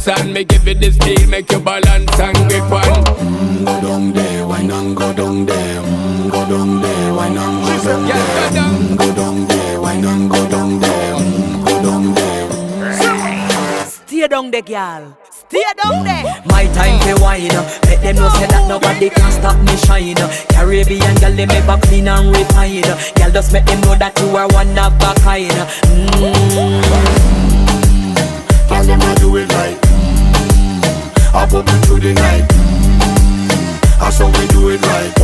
dance and me give it the steel, make you balance and grip on. Go down there, why not go down there? Go down there, why not go down there? Go down there, why not go down there? Go down there. Stay down there, girl. Stay down there. My time to wine. Let them know say that nobody can stop me shine. Caribbean girl, they make back clean and refine. Girl, just make them know that you are one of a kind. Tell them I do it right. I pop it through the night. That's how we do it right.